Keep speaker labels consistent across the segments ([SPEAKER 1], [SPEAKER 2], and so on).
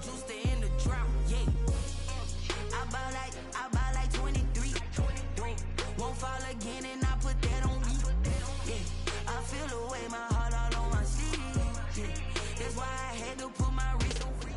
[SPEAKER 1] juice to end the drought, yeah. I buy like 23. Won't fall again and I put that on me. Yeah, I feel the way, my heart all on my sleeve. Yeah, that's why I had to put my wrist on freeze.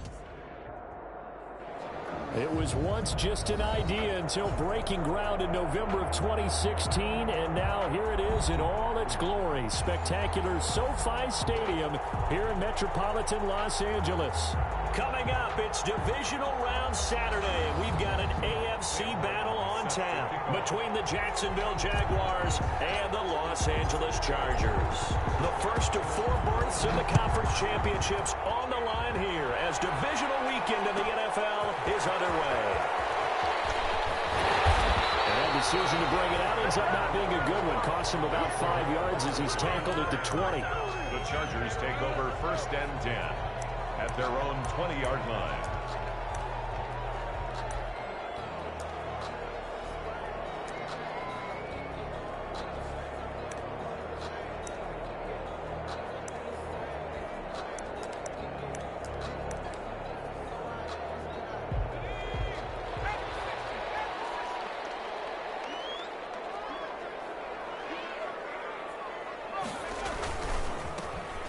[SPEAKER 2] It was once just an idea until breaking ground in November of 2016, and now here it is in all its glory. Spectacular SoFi Stadium here in metropolitan Los Angeles. Coming up, it's Divisional Round Saturday. We've got an AFC battle on tap between the Jacksonville Jaguars and the Los Angeles Chargers. The first of 4 berths in the conference championships on the line here as divisional weekend in the NFL is underway. And that decision to bring it out ends up not being a good one. Cost him about 5 yards as he's tackled at the 20.
[SPEAKER 3] The Chargers take over 1st and 10 at their own 20-yard line.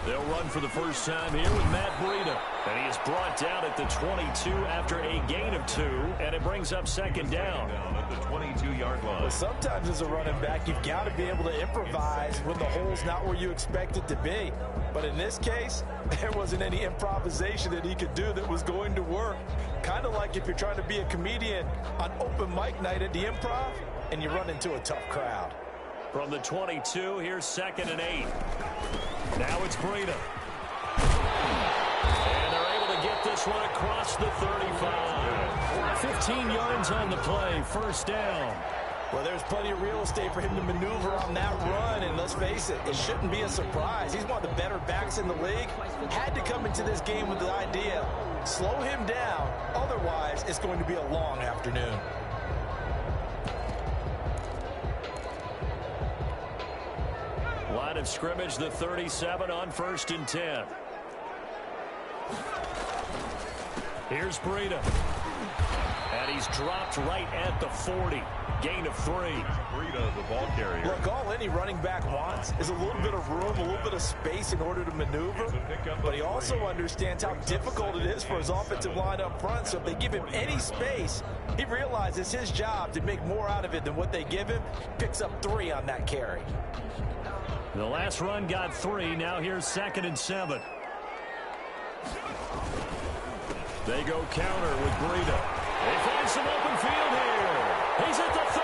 [SPEAKER 2] They'll run for the first time here with Matt Breida. And he is brought down at the 22 after a gain of 2. And it brings up 2nd down.
[SPEAKER 3] At the 22-yard line.
[SPEAKER 4] Well, sometimes as a running back, you've got to be able to improvise when the hole's not where you expect it to be. But in this case, there wasn't any improvisation that he could do that was going to work. Kind of like if you're trying to be a comedian on open mic night at the Improv and you run into a tough crowd.
[SPEAKER 2] From the 22, here's 2nd and 8. Now it's Breida. And they're able to get this one across the 35. 15 yards on the play, 1st down.
[SPEAKER 4] Well, there's plenty of real estate for him to maneuver on that run, and let's face it, it shouldn't be a surprise. He's one of the better backs in the league. Had to come into this game with the idea, slow him down, otherwise it's going to be a long afternoon.
[SPEAKER 2] Line of scrimmage, the 37 on 1st and 10. Here's Breida. And he's dropped right at the 40. Gain of 3.
[SPEAKER 3] Breida, the ball carrier.
[SPEAKER 4] Look, all any running back wants is a little bit of room, a little bit of space in order to maneuver. But he also understands how difficult it is for his offensive line up front. So if they give him any space, he realizes his job to make more out of it than what they give him. Picks up 3 on that carry.
[SPEAKER 2] The last run got 3. Now here's 2nd and 7. They go counter with Breida. They find some open field here. He's at the 30.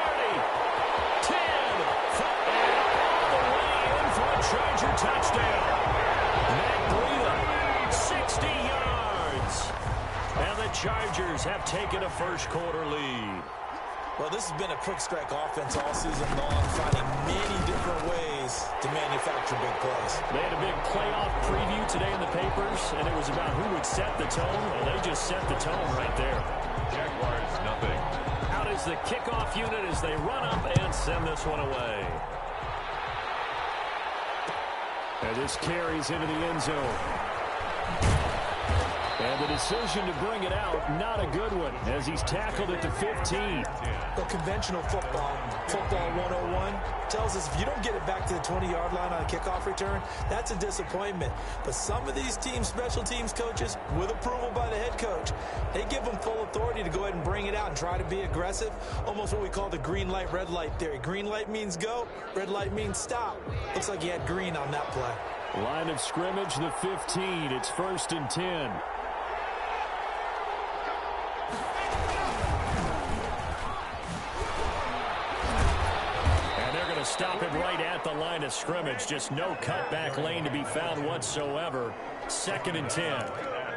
[SPEAKER 2] 10. And all the way in for a Charger touchdown. Matt Breida, 60 yards. And the Chargers have taken a first-quarter lead.
[SPEAKER 4] Well, this has been a quick strike offense all season long, finding many different ways to manufacture big plays.
[SPEAKER 2] They had a big playoff preview today in the papers, and it was about who would set the tone. Well, they just set the tone right there.
[SPEAKER 3] Jaguars, nothing.
[SPEAKER 2] Out is the kickoff unit as they run up and send this one away. And this carries into the end zone. And the decision to bring it out, not a good one, as he's tackled at the 15.
[SPEAKER 4] The conventional football 101, tells us if you don't get it back to the 20-yard line on a kickoff return, that's a disappointment. But some of these team special teams coaches, with approval by the head coach, they give them full authority to go ahead and bring it out and try to be aggressive, almost what we call the green light, red light theory. Green light means go, red light means stop. Looks like he had green on that play.
[SPEAKER 2] Line of scrimmage, the 15. It's 1st and 10. Stop it right at the line of scrimmage. Just no cutback lane to be found whatsoever. 2nd and 10.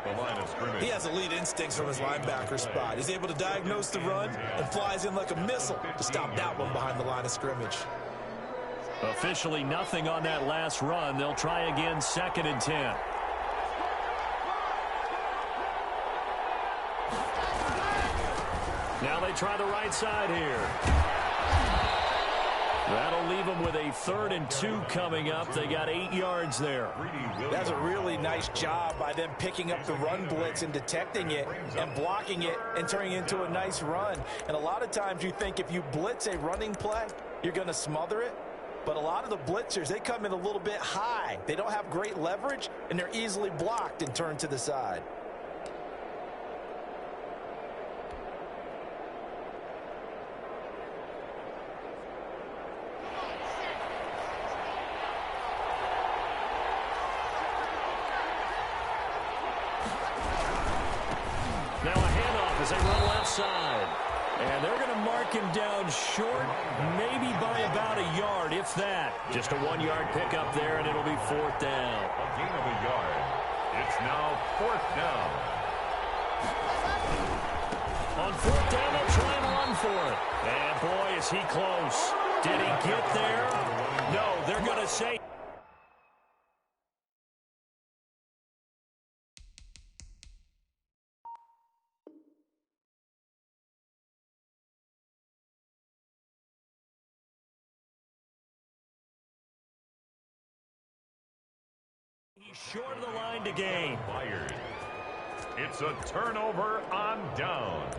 [SPEAKER 3] The line of scrimmage.
[SPEAKER 4] He has elite instincts from his linebacker spot. He's able to diagnose the run and flies in like a missile to stop that one behind the line of scrimmage.
[SPEAKER 2] Officially nothing on that last run. They'll try again, 2nd and 10. Now they try the right side here. That'll leave them with a 3rd and 2 coming up. They got 8 yards there.
[SPEAKER 4] That's a really nice job by them picking up the run blitz and detecting it and blocking it and turning it into a nice run. And a lot of times you think if you blitz a running play, you're going to smother it. But a lot of the blitzers, they come in a little bit high. They don't have great leverage, and they're easily blocked and turned to the side.
[SPEAKER 2] Now a handoff as they run left side. And they're going to mark him down short, maybe by about a yard, if that. Just a 1-yard pickup there, and it'll be 4th down.
[SPEAKER 3] A gain of a yard. It's now 4th down.
[SPEAKER 2] On 4th down, they'll try and run for it. And boy, is he close. Did he get there? No, they're going to say... He's short of the line to gain.
[SPEAKER 3] Fired. It's a turnover on downs.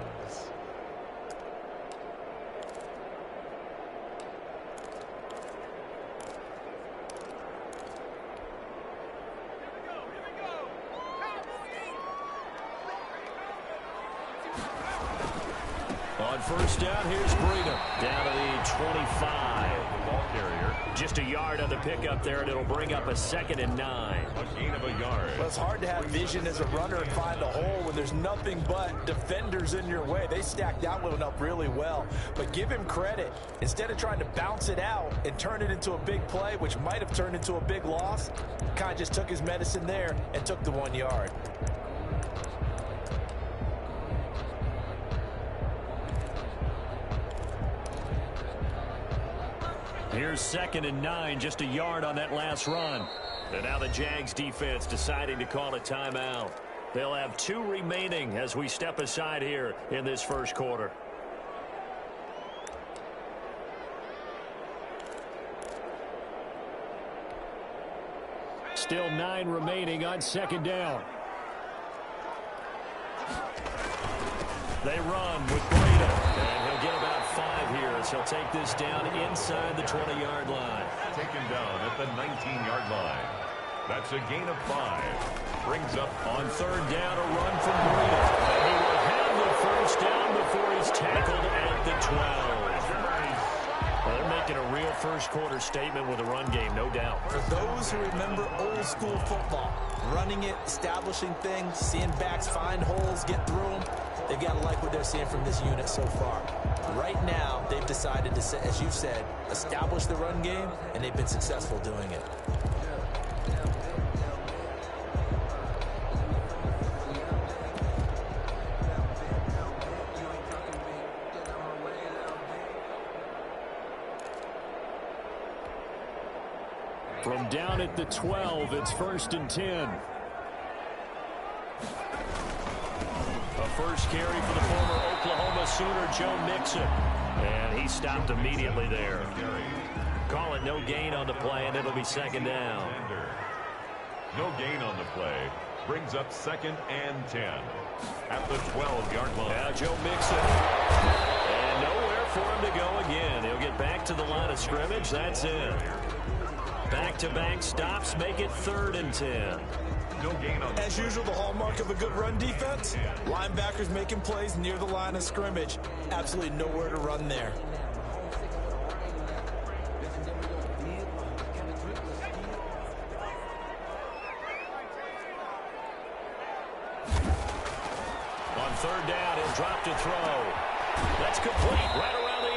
[SPEAKER 2] On 1st down, here's Breedham. Down to the 25.
[SPEAKER 3] The ball carrier.
[SPEAKER 2] Just a yard on the pickup there, and it'll bring up a 2nd and 9.
[SPEAKER 3] A gain of a yard.
[SPEAKER 4] Well, it's hard to have vision as a runner and find a hole when there's nothing but defenders in your way. They stacked that one up really well. But give him credit. Instead of trying to bounce it out and turn it into a big play, which might have turned into a big loss, kind of just took his medicine there and took the 1 yard.
[SPEAKER 2] Here's 2nd and 9, just a yard on that last run. And now the Jags defense deciding to call a timeout. They'll have 2 remaining as we step aside here in this first quarter. Still 9 remaining on 2nd down. They run with Breida, and he'll get about 5 here as he'll take this down inside the 20-yard line.
[SPEAKER 3] Taken down at the 19-yard line. That's a gain of 5. Brings up
[SPEAKER 2] on 3rd down, a run from Breida. And he will have the 1st down before he's tackled at the 12. Well, they're making a real first-quarter statement with a run game, no doubt.
[SPEAKER 4] For those who remember old-school football, running it, establishing things, seeing backs find holes, get through them, they've got to like what they're seeing from this unit so far. Right now, they've decided to, as you said, establish the run game, and they've been successful doing it.
[SPEAKER 2] From down at the 12, it's 1st and 10. A first carry for the former Oklahoma Sooner, Joe Mixon. And he stopped immediately there. Call it no gain on the play, and it'll be 2nd down.
[SPEAKER 3] No gain on the play. Brings up 2nd and 10 at the 12-yard line.
[SPEAKER 2] Now Joe Mixon. And nowhere for him to go again. He'll get back to the line of scrimmage. That's it. Back-to-back stops make it 3rd and 10.
[SPEAKER 3] No gain on
[SPEAKER 4] As usual, the hallmark of a good run defense, linebackers making plays near the line of scrimmage. Absolutely nowhere to run there.
[SPEAKER 2] On 3rd down, he'll drop to throw. That's complete right around the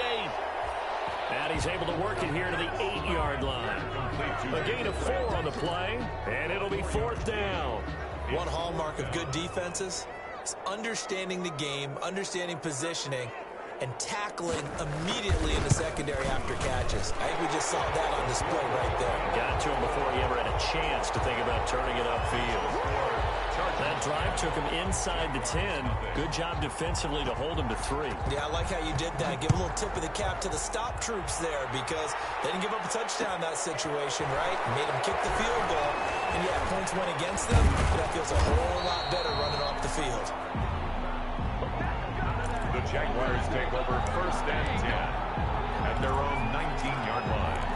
[SPEAKER 2] 8. And he's able to work it here to the 8-yard line. A gain of 4 on the play, and it'll be 4th down.
[SPEAKER 4] One hallmark of good defenses is understanding the game, understanding positioning, and tackling immediately in the secondary after catches. I think we just saw that on display right there.
[SPEAKER 2] Got to him before he ever had a chance to think about turning it upfield. That drive took him inside the 10. Good job defensively to hold him to 3.
[SPEAKER 4] Yeah, I like how you did that. Give a little tip of the cap to the stop troops there because they didn't give up a touchdown in that situation, right? Made them kick the field goal. And, yeah, points went against them, but that feels a whole lot better running off the field.
[SPEAKER 3] The Jaguars take over 1st and 10 at their own 19-yard line.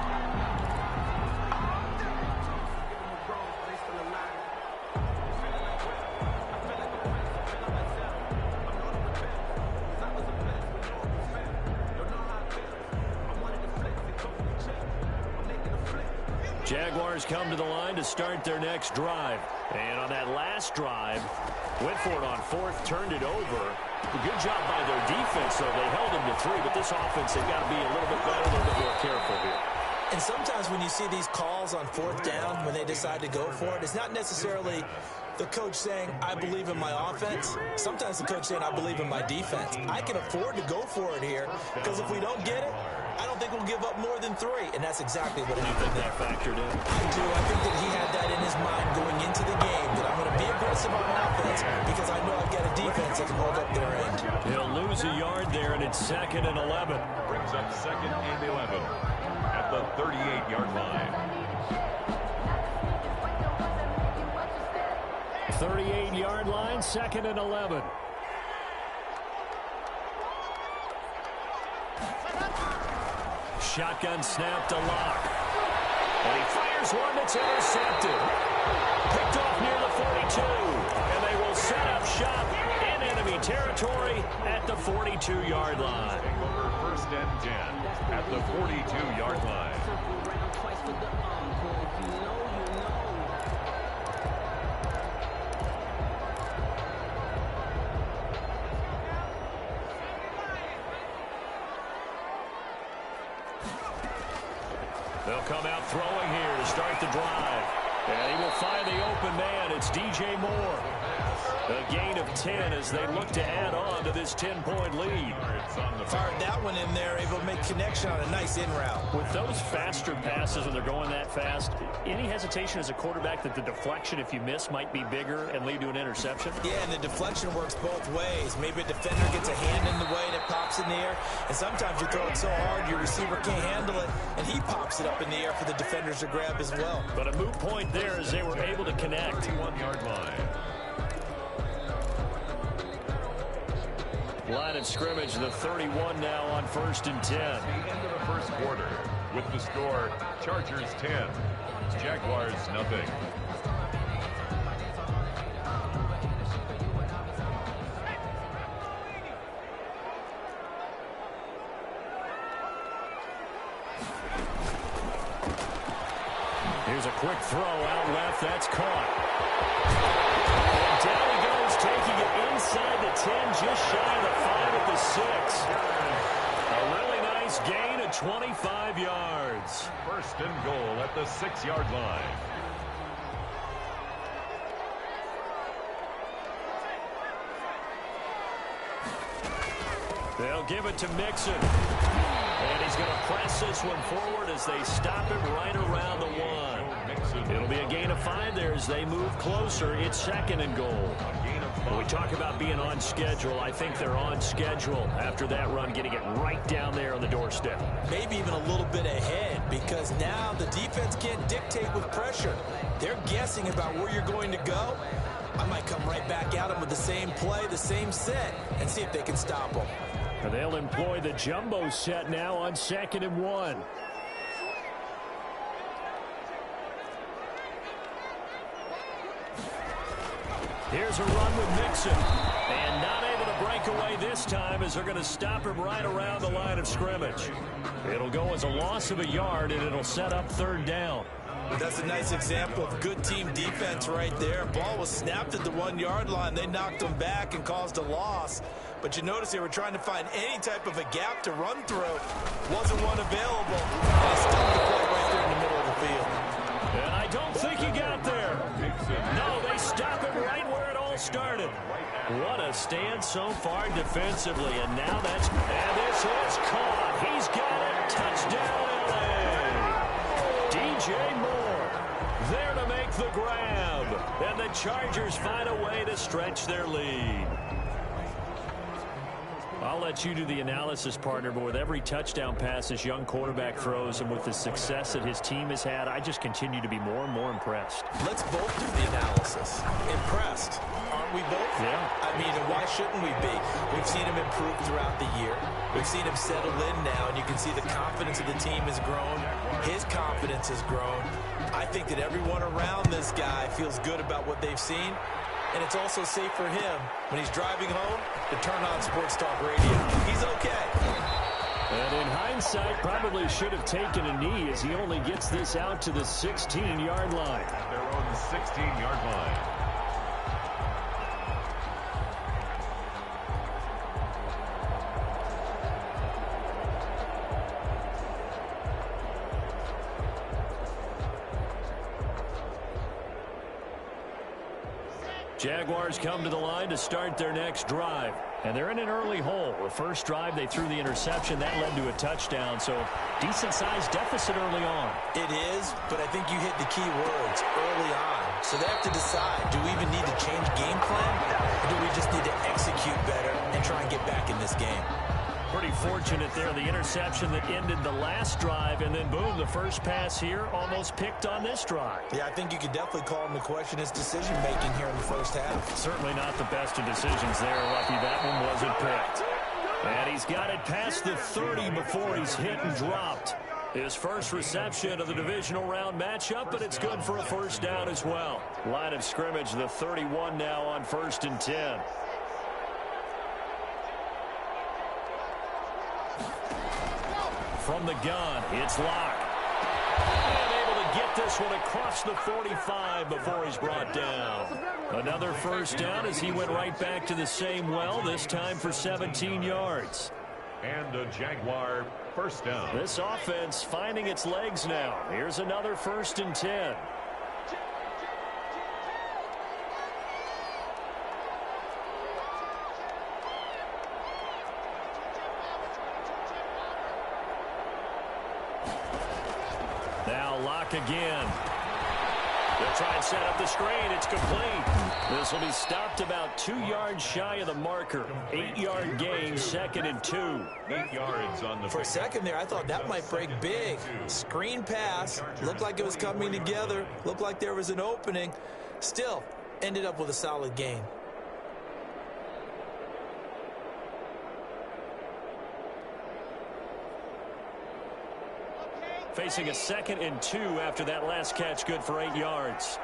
[SPEAKER 2] Jaguars come to the line to start their next drive. And on that last drive, went for it on 4th, turned it over. Good job by their defense, though. They held them to 3, but this offense, they've got to be a little bit better, a little bit more careful here.
[SPEAKER 4] And sometimes when you see these calls on 4th down, when they decide to go for it, it's not necessarily the coach saying, I believe in my offense. Sometimes the coach saying, I believe in my defense. I can afford to go for it here because if we don't get it, I don't think we'll give up more than 3. And that's exactly what happened there.
[SPEAKER 2] Factored in.
[SPEAKER 4] I do. I think that he had that in his mind going into the game, that I'm going to be aggressive on offense because I know I've got a defense that can hold up their end.
[SPEAKER 2] He'll lose a yard there, and it's 2nd and 11.
[SPEAKER 3] Brings up 2nd and 11 at the 38-yard line.
[SPEAKER 2] 38-yard line, 2nd and 11. Shotgun snap to Lock. And he fires one that's intercepted. Picked off near the 42. And they will set up shop in enemy territory at the 42-yard line.
[SPEAKER 3] Over 1st and 10 at the 42-yard line.
[SPEAKER 2] They'll come out throwing here to start the drive. And he will find the open man. It's DJ Moore. A gain of 10 as they look to add on to this 10-point lead.
[SPEAKER 4] Fired that one in there, able to make connection on a nice in route.
[SPEAKER 2] With those faster passes when they're going that fast, any hesitation as a quarterback that the deflection, if you miss, might be bigger and lead to an interception?
[SPEAKER 4] Yeah, and the deflection works both ways. Maybe a defender gets a hand in the way and it pops in the air. And sometimes you throw it so hard your receiver can't handle it, and he pops it up in the air for the defenders to grab as well.
[SPEAKER 2] But a moot point there as they were able to connect.
[SPEAKER 3] 41-yard line.
[SPEAKER 2] Line of scrimmage, the 31 now on 1st and 10.
[SPEAKER 3] The end of the first quarter with the score Chargers 10, Jaguars nothing.
[SPEAKER 2] Here's a quick throw out left. That's caught. And down he goes, taking it inside the 10, just shy of the 5 at the 6. A really nice gain of 25 yards.
[SPEAKER 3] 1st and goal at the 6-yard line.
[SPEAKER 2] They'll give it to Mixon. And he's going to press this one forward as they stop him right around the 1. It'll be a gain of 5 there as they move closer. It's 2nd and goal. When we talk about being on schedule, I think they're on schedule after that run, getting it right down there on the doorstep.
[SPEAKER 4] Maybe even a little bit ahead because now the defense can't dictate with pressure. They're guessing about where you're going to go. I might come right back at them with the same play, the same set, and see if they can stop them.
[SPEAKER 2] And they'll employ the jumbo set now on 2nd and 1. Here's a run with Mixon. And not able to break away this time as they're going to stop him right around the line of scrimmage. It'll go as a loss of a yard, and it'll set up 3rd down.
[SPEAKER 4] That's a nice example of good team defense right there. Ball was snapped at the 1-yard line. They knocked them back and caused a loss. But you notice they were trying to find any type of a gap to run through. Wasn't one available. They stopped the play right there in the middle of the field.
[SPEAKER 2] And I don't think he got there. No, they stop him right where it all started. What a stand so far defensively. And now that's... And this is caught. He's got it. Touchdown, LA. DJ Moore there to make the grab. And the Chargers find a way to stretch their lead. I'll let you do the analysis, partner, but with every touchdown pass this young quarterback throws and with the success that his team has had, I just continue to be more and more impressed.
[SPEAKER 4] Let's both do the analysis. Impressed, aren't we both?
[SPEAKER 2] Yeah.
[SPEAKER 4] I mean, and why shouldn't we be? We've seen him improve throughout the year. We've seen him settle in now, and you can see the confidence of the team has grown. His confidence has grown. I think that everyone around this guy feels good about what they've seen. And it's also safe for him when he's driving home to turn on Sports Talk Radio. He's okay.
[SPEAKER 2] And in hindsight, probably should have taken a knee as he only gets this out to the 16-yard line.
[SPEAKER 3] At their own 16-yard line.
[SPEAKER 2] Jaguars come to the line to start their next drive. And they're in an early hole. The first drive, they threw the interception. That led to a touchdown. So decent-sized deficit early on.
[SPEAKER 4] It is, but I think you hit the key words early on. So they have to decide, do we even need to change game plan? Or do we just need to execute better and try and get back in this game?
[SPEAKER 2] Pretty fortunate there. The interception that ended the last drive, and then boom, the first pass here almost picked on this drive.
[SPEAKER 4] Yeah, I think you could definitely call him to question his decision-making here in the first half.
[SPEAKER 2] Certainly not the best of decisions there. Lucky that one wasn't picked. And he's got it past the 30 before he's hit and dropped. His first reception of the divisional round matchup, but it's good for a first down as well. Line of scrimmage, the 31 now on 1st and 10. From the gun, it's Locke. And able to get this one across the 45 before he's brought down. Another first down as he went right back to the same well, this time for 17 yards.
[SPEAKER 3] And a Jaguar first down.
[SPEAKER 2] This offense finding its legs now. Here's another 1st and 10. Now Locke again. They'll try and set up the screen. It's complete. This will be stopped about 2 yards shy of the marker. 8-yard gain, 2nd and 2.
[SPEAKER 3] 8 yards on the
[SPEAKER 4] For a second there, I thought that might break big. Screen pass. Looked like it was coming together. Looked like there was an opening. Still, ended up with a solid gain.
[SPEAKER 2] Facing a 2nd and 2 after that last catch, good for 8 yards.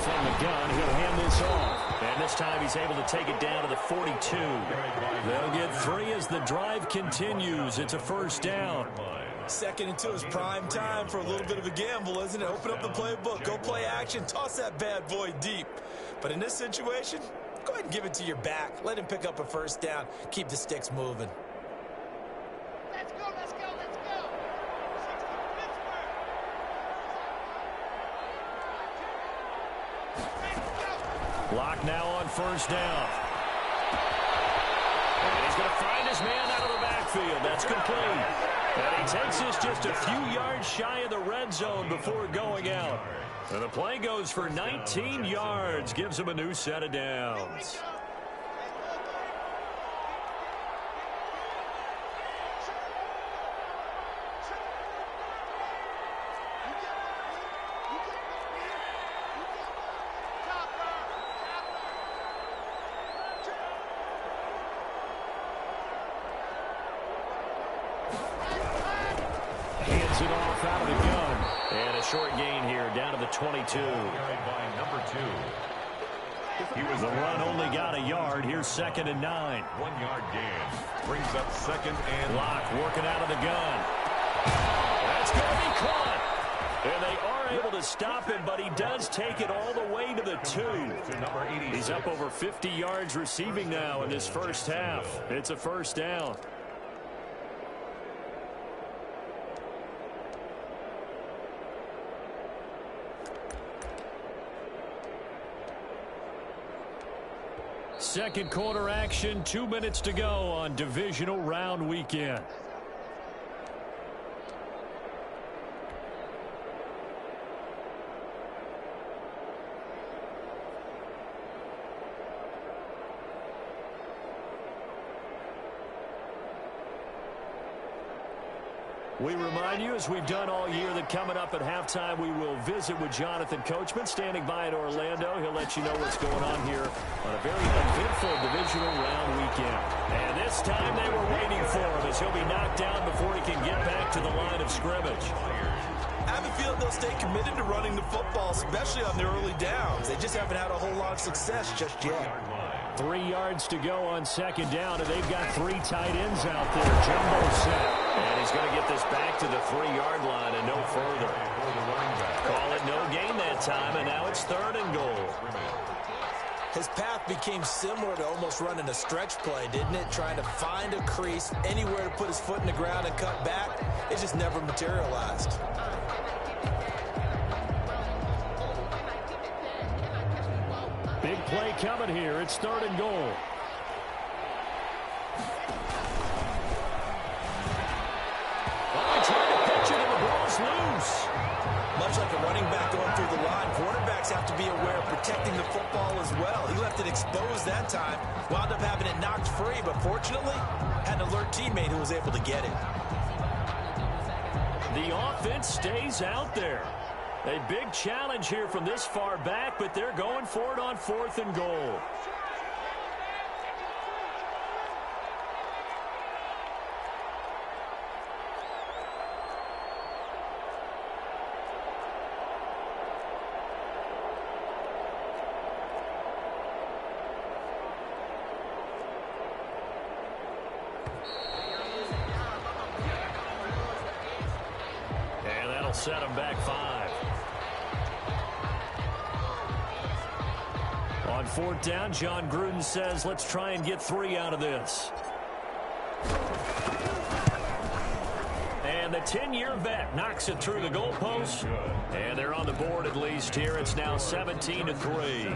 [SPEAKER 2] From the gun, he'll hand this off. And this time he's able to take it down to the 42. They'll get 3 as the drive continues. It's a first down.
[SPEAKER 4] 2nd and 2 is prime time for a little bit of a gamble, isn't it? Open up the playbook, go play action, toss that bad boy deep. But in this situation, go ahead and give it to your back. Let him pick up a first down. Keep the sticks moving.
[SPEAKER 2] Locke now on first down. And he's going to find his man out of the backfield. That's complete. And he takes this just a few yards shy of the red zone before going out. And the play goes for 19 yards. Gives him a new set of downs. Hands it off out of the gun. And a short gain here down to the 22.
[SPEAKER 3] Carried by number 2.
[SPEAKER 2] The run only got a yard. Here's 2nd and 9.
[SPEAKER 3] 1 yard gain. Brings up 2nd and
[SPEAKER 2] Locke working out of the gun. That's going to be caught. And they are able to stop him, but he does take it all the way to the 2.
[SPEAKER 3] to number 86.
[SPEAKER 2] He's up over 50 yards receiving now in this first half. It's a first down. Second quarter action, 2 minutes to go on divisional round weekend. We remind you, as we've done all year, that coming up at halftime, we will visit with Jonathan Coachman, standing by in Orlando. He'll let you know what's going on here on a very eventful divisional round weekend. And this time they were waiting for him, as he'll be knocked down before he can get back to the line of scrimmage.
[SPEAKER 4] I have a feeling they'll stay committed to running the football, especially on the early downs. They just haven't had a whole lot of success just yet.
[SPEAKER 2] 3 yards to go on second down, and they've got 3 tight ends out there. Jumbo set. And he's going to get this back to the 3-yard line and no further. Call it no gain that time, and now it's 3rd and goal.
[SPEAKER 4] His path became similar to almost running a stretch play, didn't it? Trying to find a crease, anywhere to put his foot in the ground and cut back. It just never materialized.
[SPEAKER 2] Big play coming here. It's 3rd and goal. Trying to pitch it, and the ball's loose.
[SPEAKER 4] Much like a running back going through the line, quarterbacks have to be aware of protecting the football as well. He left it exposed that time, wound up having it knocked free, but fortunately, had an alert teammate who was able to get it.
[SPEAKER 2] The offense stays out there. A big challenge here from this far back, but they're going for it on 4th and goal. Set him back 5. On 4th down, John Gruden says, let's try and get 3 out of this. And the 10-year vet knocks it through the goalpost. And they're on the board at least here. It's now 17-3.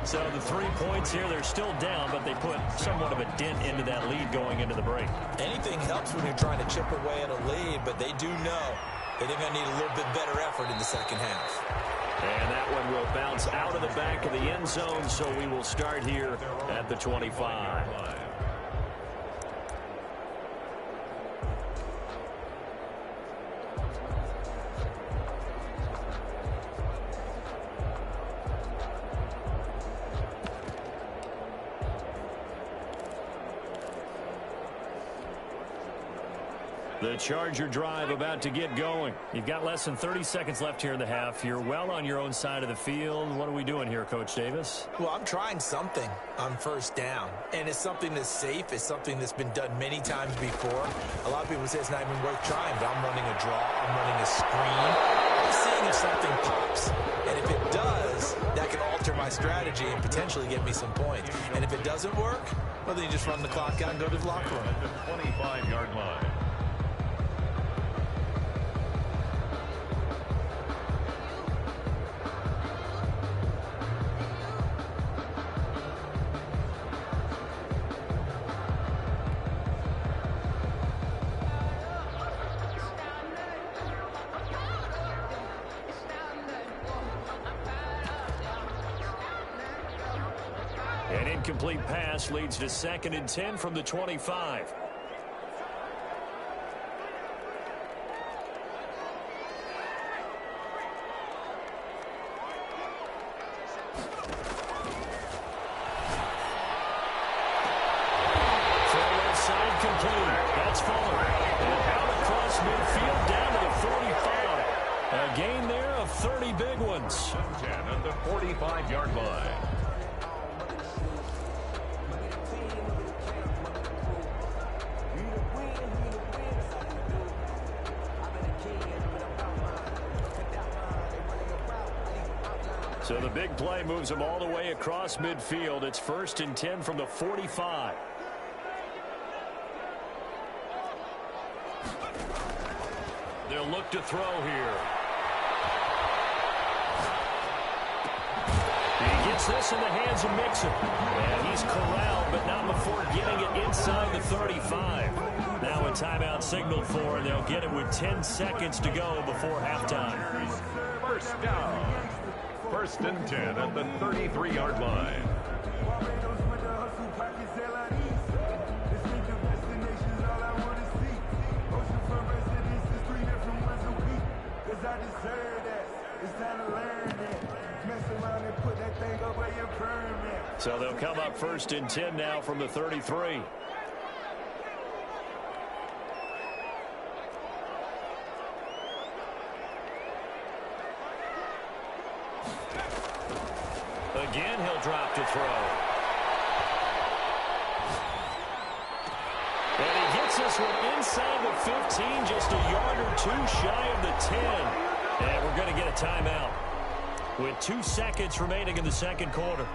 [SPEAKER 2] So the 3 points here, they're still down, but they put somewhat of a dent into that lead going into the break.
[SPEAKER 4] Anything helps when you're trying to chip away at a lead, but they do know they're going to need a little bit better effort in the second half.
[SPEAKER 2] And that one will bounce out of the back of the end zone, so we will start here at the 25. The Charger drive about to get going. You've got less than 30 seconds left here in the half. You're well on your own side of the field. What are we doing here, Coach Davis?
[SPEAKER 4] Well, I'm trying something on 1st down. And it's something that's safe. It's something that's been done many times before. A lot of people say it's not even worth trying, but I'm running a draw. I'm running a screen. I'm seeing if something pops. And if it does, that can alter my strategy and potentially get me some points. And if it doesn't work, well, then you just run the clock out and go to the locker room.
[SPEAKER 3] At the 25-yard line.
[SPEAKER 2] An incomplete pass leads to 2nd and 10 from the 25. That's Fuller. And out across midfield down to the 45. A gain there of 30 big ones.
[SPEAKER 3] 10 at the 45-yard line.
[SPEAKER 2] So the big play moves them all the way across midfield. It's 1st and 10 from the 45. They'll look to throw here. He gets this in the hands of Mixon. And he's corralled, but not before getting it inside the 35. Now a timeout signaled for, and they'll get it with 10 seconds to go before halftime.
[SPEAKER 3] 1st down. 1st and 10 at the 33-yard line.
[SPEAKER 5] I deserve that. It's time to learn that. Mess around and put that thing up where your permit.
[SPEAKER 2] So they'll come up 1st and 10 now from the 33. Again, he'll drop to throw. And he gets this one inside the 15, just a yard or two shy of the 10. And we're going to get a timeout with 2 seconds remaining in the second quarter.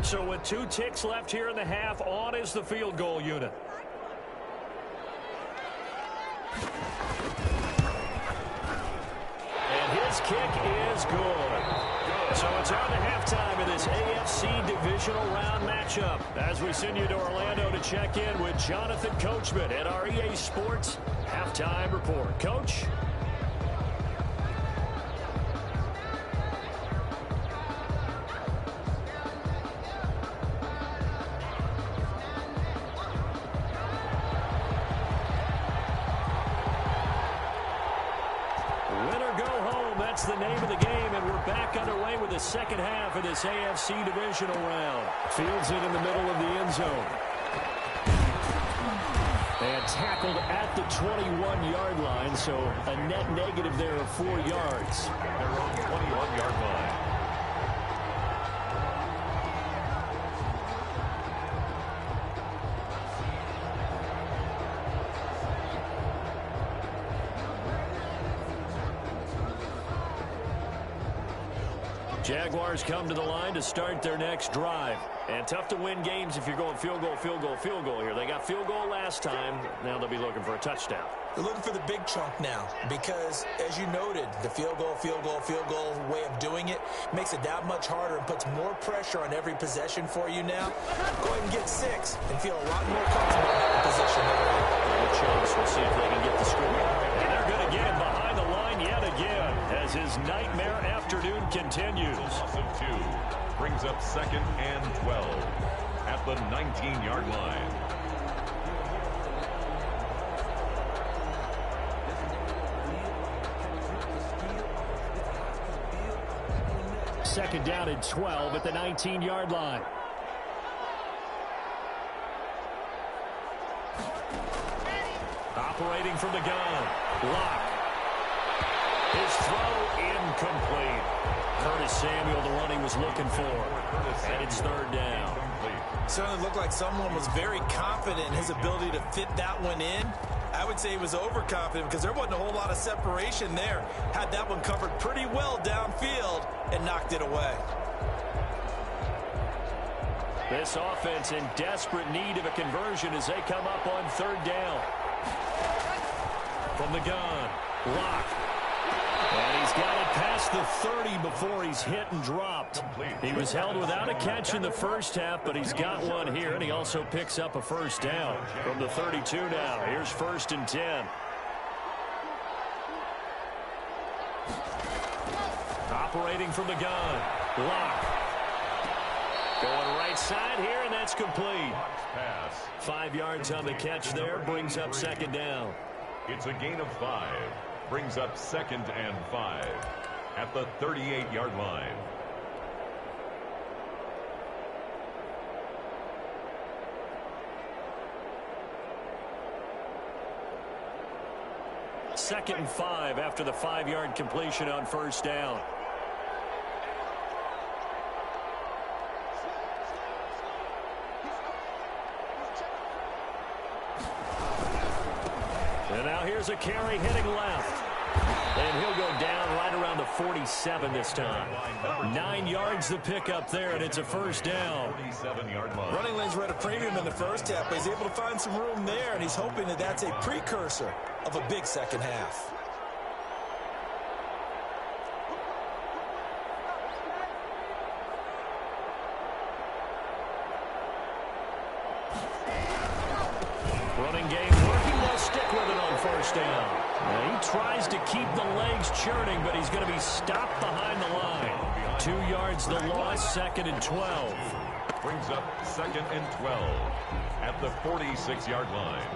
[SPEAKER 2] So with 2 ticks left here in the half, on is the field goal unit. And his kick is good. So it's on to halftime in this AFC divisional round matchup as we send you to Orlando to check in with Jonathan Coachman at our EA Sports Halftime Report. Coach? That's the name of the game, and we're back underway with the second half of this AFC divisional round. Fields it in the middle of the end zone. And tackled at the 21-yard line, so a net negative there of 4 yards.
[SPEAKER 3] Their own 21-yard line.
[SPEAKER 2] Jaguars come to the line to start their next drive. And tough to win games if you're going field goal, field goal, field goal here. They got field goal last time. Now they'll be looking for a touchdown.
[SPEAKER 4] They're looking for the big chunk now because, as you noted, the field goal way of doing it makes it that much harder and puts more pressure on every possession for you now. Go ahead and get 6 and feel a lot more comfortable in that position.
[SPEAKER 2] Good chance. We'll see if they can get the score. And they're going to get him behind the line yet again as his nightmare afternoon continues.
[SPEAKER 3] Loss of 2 brings up 2nd and 12 at the 19-yard line.
[SPEAKER 2] Second down and 12 at the 19-yard line. Operating from the gun. Lock. His throw incomplete. Curtis Samuel, the one he was looking for. And it's 3rd down.
[SPEAKER 4] Certainly looked like someone was very confident in his ability to fit that one in. I would say he was overconfident because there wasn't a whole lot of separation there. Had that one covered pretty well downfield and knocked it away.
[SPEAKER 2] This offense in desperate need of a conversion as they come up on 3rd down. From the gun, Lock. And he's got it past the 30 before he's hit and dropped. He was held without a catch in the first half, but he's got one here, and he also picks up a 1st down from the 32 now. Here's 1st and 10. Operating from the gun, Lock. Going right side here, and that's complete. 5 yards on the catch there, brings up 2nd down.
[SPEAKER 3] It's a gain of 5. Brings up 2nd and 5 at the 38-yard line.
[SPEAKER 2] Second and 5 after the 5-yard completion on 1st down. And now here's a carry hitting left. And he'll go down right around the 47 this time. 9 yards to pick up there, and it's a 1st down.
[SPEAKER 3] 47-yard line.
[SPEAKER 4] Running lanes were at a premium in the first half, but he's able to find some room there, and he's hoping that that's a precursor of a big second half.
[SPEAKER 2] Running game working. They'll stick with it on 1st down. Now he tries to keep the legs churning, but he's going to be stopped behind the line. 2 yards the loss, 2nd and 12.
[SPEAKER 3] Brings up 2nd and 12 at the 46-yard line.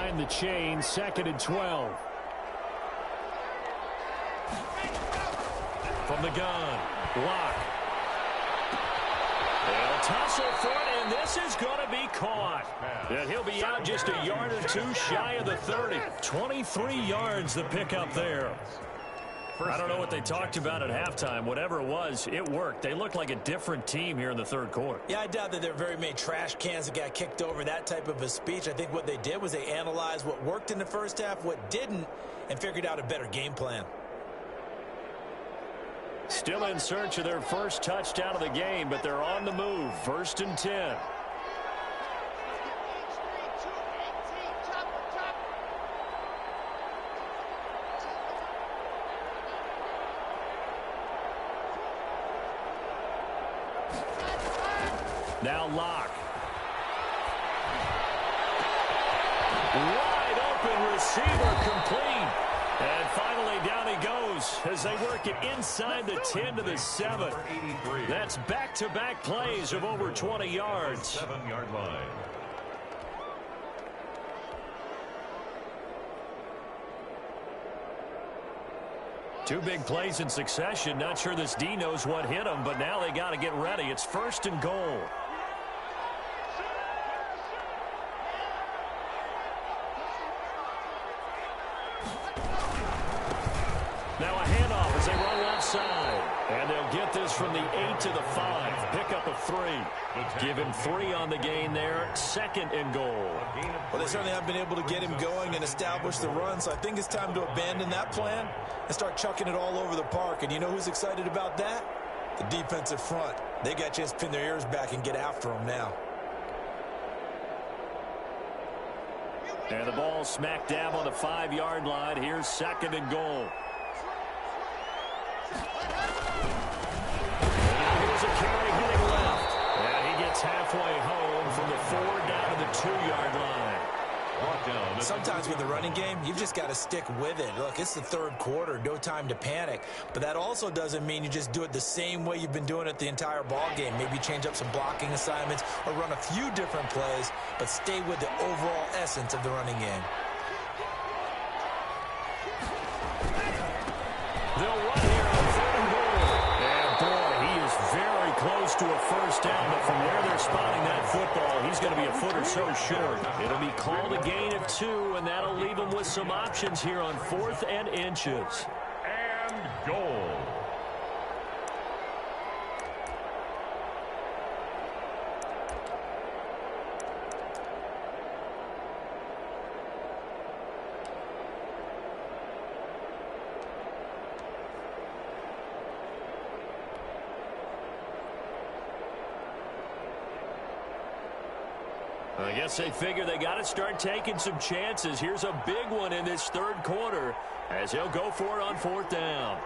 [SPEAKER 2] behind the chain, 2nd and 12. From the gun, block. They'll tussle for it, and this is going to be caught. And he'll be out just a yard or two shy of the 30. 23 yards the pickup there. I don't know what they talked about at halftime. Whatever it was, it worked. They looked like a different team here in the third quarter.
[SPEAKER 4] Yeah, I doubt that there are very many trash cans that got kicked over, that type of a speech. I think what they did was they analyzed what worked in the first half, what didn't, and figured out a better game plan.
[SPEAKER 2] Still in search of their first touchdown of the game, but they're on the move. 1st and 10. Now Locke. Wide open receiver complete. And finally down he goes as they work it inside the 10 to the 7. That's back-to-back plays of over 20 yards.
[SPEAKER 3] 7-yard line.
[SPEAKER 2] Two big plays in succession. Not sure this D knows what hit him, but now they got to get ready. It's 1st and goal. Now a handoff as they run left side. And they'll get this from the 8 to the 5. Pick up a 3. Give him 3 on the gain there. 2nd and goal.
[SPEAKER 4] Well, they certainly haven't been able to get him going and establish the run, so I think it's time to abandon that plan and start chucking it all over the park. And you know who's excited about that? The defensive front. They got a chance to pin their ears back and get after him now.
[SPEAKER 2] And the ball smack dab on the 5-yard line. Here's 2nd and goal. Here's a carry hitting left. And he gets halfway home from the 4 down to the 2-yard line.
[SPEAKER 4] Sometimes with the running game, you've just got to stick with it. Look, it's the third quarter, no time to panic. But that also doesn't mean you just do it the same way you've been doing it the entire ball game. Maybe change up some blocking assignments or run a few different plays, but stay with the overall essence of the running game.
[SPEAKER 2] They'll run here on 3rd and goal. And boy, he is very close to a first down, but from where they're spotting that football, he's going to be a foot or so short. It'll be called a gain of 2, and that'll leave him with some options here on 4th and inches.
[SPEAKER 3] And goal.
[SPEAKER 2] I guess they figure they got to start taking some chances. Here's a big one in this third quarter as he'll go for it on 4th down.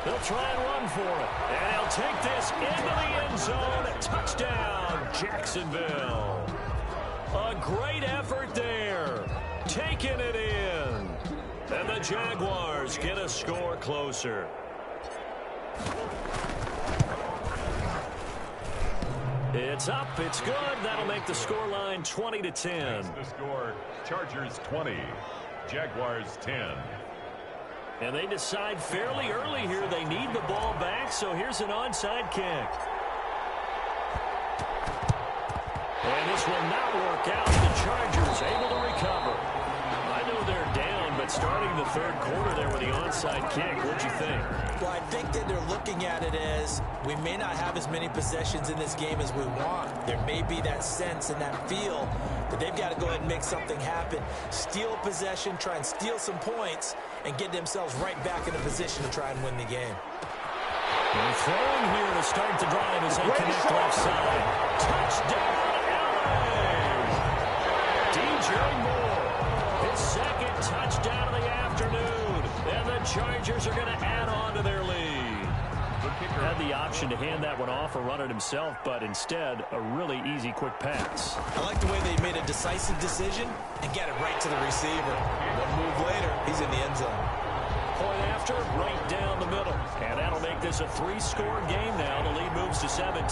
[SPEAKER 2] They'll try and run for it. And he'll take this into the end zone. Touchdown, Jacksonville. A great effort there. Taking it in. And the Jaguars get a score closer. It's up. It's good. That'll make the scoreline 20-10.
[SPEAKER 3] The score, Chargers 20, Jaguars 10.
[SPEAKER 2] And they decide fairly early here they need the ball back, so here's an onside kick. And this will not work out. The Chargers able to recover. I know they're down, but starting the third quarter there with the onside kick, what'd you think?
[SPEAKER 4] Well, I think that they're looking at it as we may not have as many possessions in this game as we want. There may be that sense and that feel that they've got to go ahead and make something happen. Steal possession, try and steal some points, and get themselves right back in a position to try and win the game.
[SPEAKER 2] And throwing here to start the drive as they connect left side. Touchdown, LA! DJ Moore, his second touchdown of the afternoon. And the Chargers are going to add on to their lead. Had the option to hand that one off or run it himself, but instead, a really easy, quick pass.
[SPEAKER 4] I like the way they made a decisive decision and get it right to the receiver. One move later, he's in the end zone.
[SPEAKER 2] Point after, right down the middle. And that'll make this a 3-score game now. The lead moves to 17.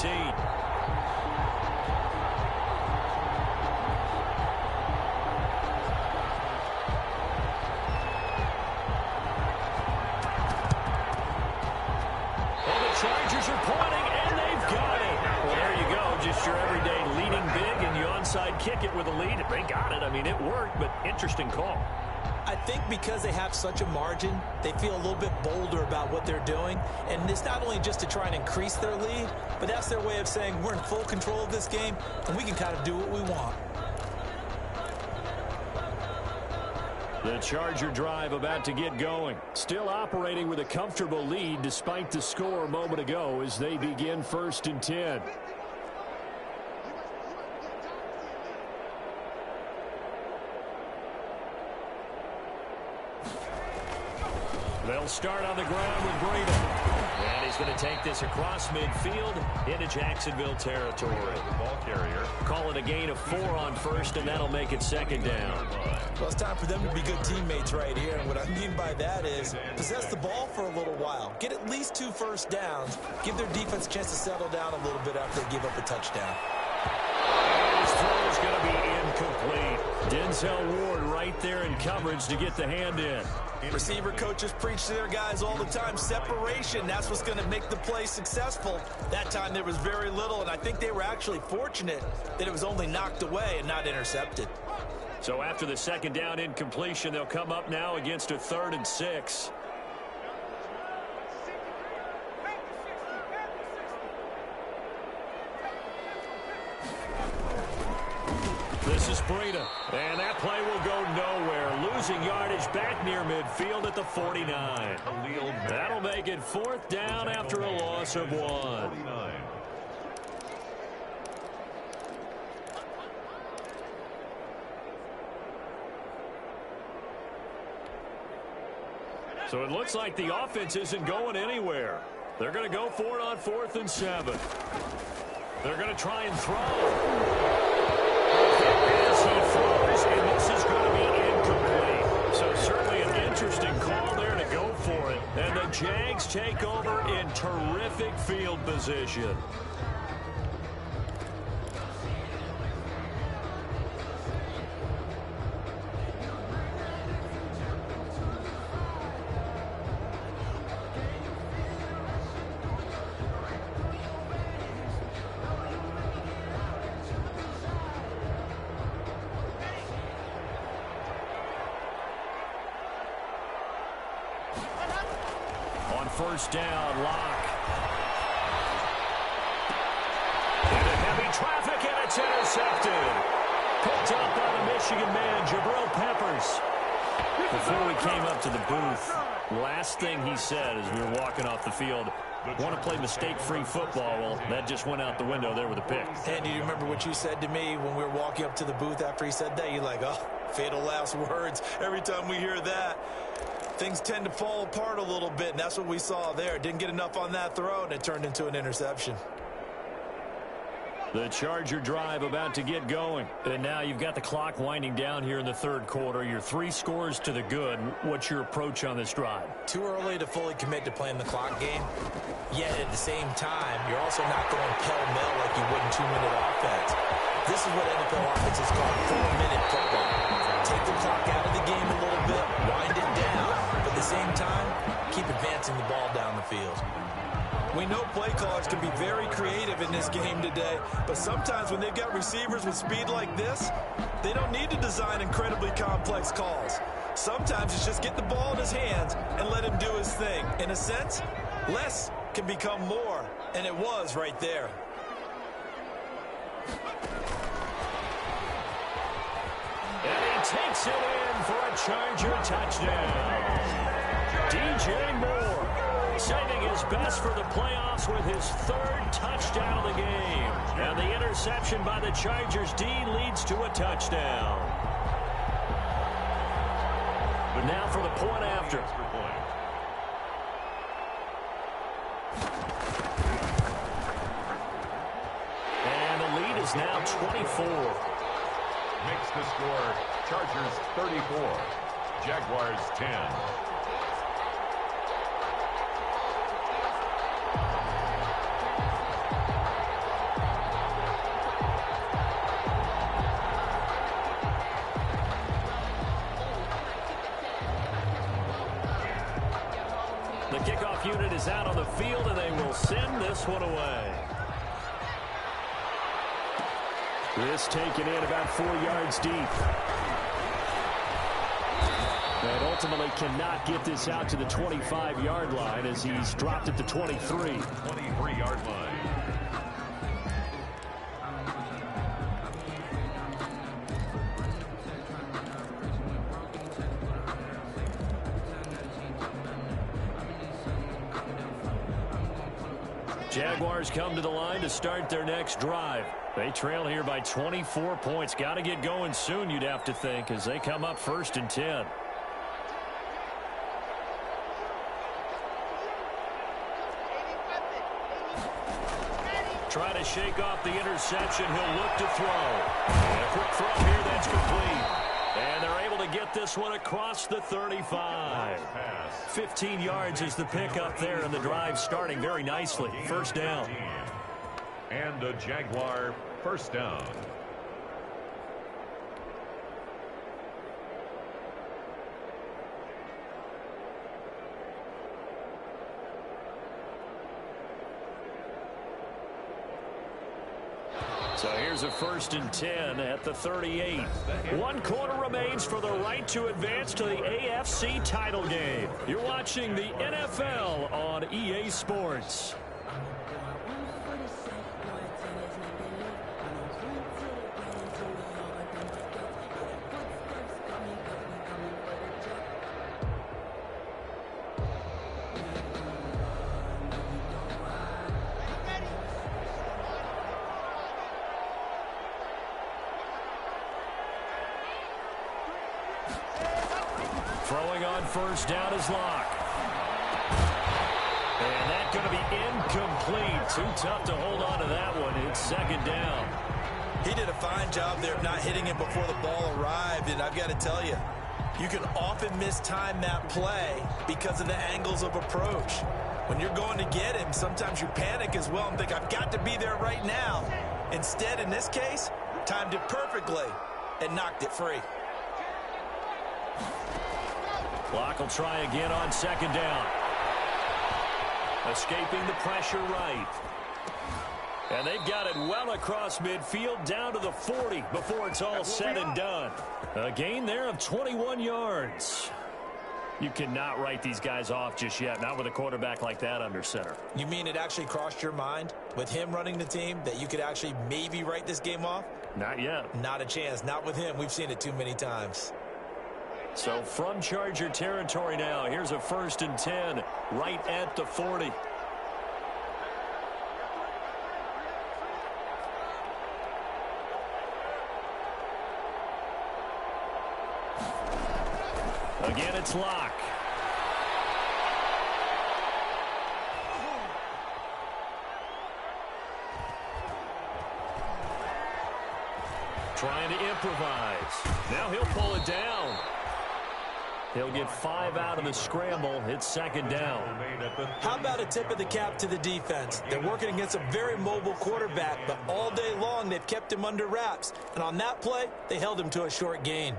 [SPEAKER 2] with a lead. They got it. I mean, it worked, but interesting call.
[SPEAKER 4] I think because they have such a margin, they feel a little bit bolder about what they're doing. And it's not only just to try and increase their lead, but that's their way of saying we're in full control of this game, and we can kind of do what we want.
[SPEAKER 2] The Charger drive about to get going. Still operating with a comfortable lead despite the score a moment ago as they begin 1st and 10. They'll start on the ground with Breda. And he's going to take this across midfield into Jacksonville territory.
[SPEAKER 3] The ball carrier.
[SPEAKER 2] Call it a gain of 4 on 1st, and that'll make it 2nd down.
[SPEAKER 4] Well, it's time for them to be good teammates right here. And what I mean by that is possess the ball for a little while. Get at least 2 first downs. Give their defense a chance to settle down a little bit after they give up a touchdown.
[SPEAKER 2] His throw is going to be incomplete. Denzel Ward right there in coverage to get the hand in.
[SPEAKER 4] Receiver coaches preach to their guys all the time. Separation, that's what's going to make the play successful. That time there was very little, and I think they were actually fortunate that it was only knocked away and not intercepted.
[SPEAKER 2] So after the 2nd down incompletion, they'll come up now against a 3rd and 6. This is Breda, and that play will go nowhere. Losing yardage back near midfield at the 49. That'll make it 4th down after a loss of 1. So it looks like the offense isn't going anywhere. They're going to go for it on 4th and 7. They're going to try and throw. As he throws, and this is going to be incomplete. So certainly an interesting call there to go for it. And the Jags take over in terrific field position. On 1st down, Locke. Into heavy traffic, and it's intercepted. Picked up by the Michigan man, Jabril Peppers. Before we came up to the booth, last thing he said as we were walking off the field, want to play mistake-free football. Well, that just went out the window there with a pick.
[SPEAKER 4] Andy, do you remember what you said to me when we were walking up to the booth after he said that? You're like, oh, fatal last words. Every time we hear that, things tend to fall apart a little bit, and that's what we saw there. Didn't get enough on that throw, and it turned into an interception.
[SPEAKER 2] The Charger drive about to get going. And now you've got the clock winding down here in the 3rd quarter. You're 3 scores to the good. What's your approach on this drive?
[SPEAKER 4] Too early to fully commit to playing the clock game. Yet at the same time, you're also not going pell-mell like you would in 2-minute offense. This is what NFL offenses call 4-minute football. Take the clock out of the game a little bit, wind it down, but at the same time, keep advancing the ball down the field. We know play callers can be very creative in this game today, but sometimes when they've got receivers with speed like this, they don't need to design incredibly complex calls. Sometimes it's just get the ball in his hands and let him do his thing. In a sense, less can become more, and it was right there.
[SPEAKER 2] And he takes it in for a Charger touchdown. DJ Moore saving his best for the playoffs with his 3rd touchdown of the game. And the interception by the Chargers D leads to a touchdown. But now for the point after. And the lead is now 24.
[SPEAKER 3] Makes the score Chargers 34, Jaguars 10.
[SPEAKER 2] The kickoff unit is out on the field, and they will send this one away. This taken in about 4 yards deep. And ultimately cannot get this out to the 25-yard line as he's dropped at the 23.
[SPEAKER 3] 23-yard line.
[SPEAKER 2] Jaguars come to the line to start their next drive. They trail here by 24 points. Got to get going soon, you'd have to think, as they come up 1st and 10. Try to shake off the interception. He'll look to throw. And a quick throw here that's complete. And they're able to get this one across the 35. 15 yards is the pickup there, and the drive starting very nicely. First down.
[SPEAKER 3] And a Jaguar first down.
[SPEAKER 2] So here's a 1st and 10 at the 38. 1 quarter remains for the right to advance to the AFC title game. You're watching the NFL on EA Sports. Throwing on first down is Locke. And that's going to be incomplete. Too tough to hold on to that one. It's 2nd down.
[SPEAKER 4] He did a fine job there of not hitting it before the ball arrived, and I've got to tell you, you can often mistime that play because of the angles of approach. When you're going to get him, sometimes you panic as well and think, I've got to be there right now. Instead, in this case, timed it perfectly and knocked it free.
[SPEAKER 2] Locke will try again on 2nd down. Escaping the pressure right. And they've got it well across midfield down to the 40 before it's all said and done. A gain there of 21 yards. You cannot write these guys off just yet, not with a quarterback like that under center.
[SPEAKER 4] You mean it actually crossed your mind with him running the team that you could actually maybe write this game off?
[SPEAKER 2] Not yet.
[SPEAKER 4] Not a chance. Not with him. We've seen it too many times.
[SPEAKER 2] So from Charger territory now, here's a 1st and 10 right at the 40. Again, it's Locke. Trying to improvise. Now he'll pull it down. He'll get 5 out of the scramble. It's 2nd down.
[SPEAKER 4] How about a tip of the cap to the defense? They're working against a very mobile quarterback, but all day long they've kept him under wraps. And on that play, they held him to a short gain.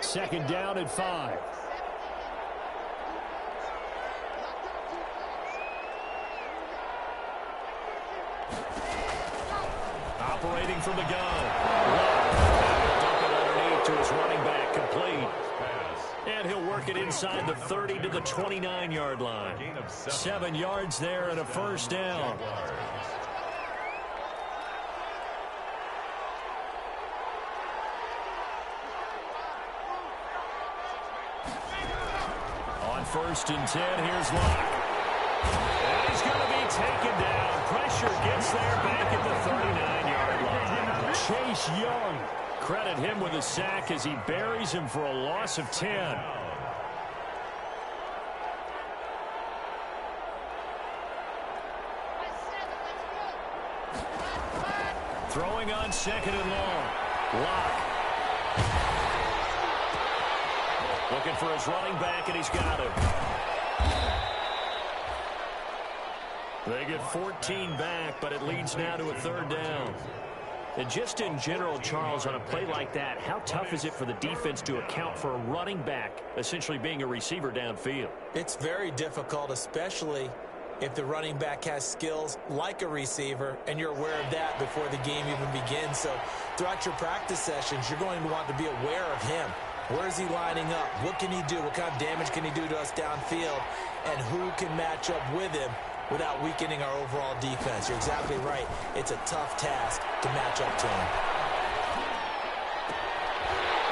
[SPEAKER 2] Second down and 5. Operating from the gun. Dump it underneath to his running back, complete. And he'll work it inside the 30 to the 29-yard line. 7 yards there and a first down. On 1st and 10, here's Locke. And he's going to be taken down. Pressure gets there back at the 39-yard line. Chase Young, credit him with a sack as he buries him for a loss of 10. Throwing on 2nd and long. Locke. Looking for his running back, and he's got him. They get 14 back, but it leads now to a 3rd down. And just in general, Charles, on a play like that, how tough is it for the defense to account for a running back essentially being a receiver downfield?
[SPEAKER 4] It's very difficult, especially if the running back has skills like a receiver and you're aware of that before the game even begins. So throughout your practice sessions, you're going to want to be aware of him. Where is he lining up? What can he do? What kind of damage can he do to us downfield? And who can match up with him without weakening our overall defense? You're exactly right. It's a tough task to match up to him.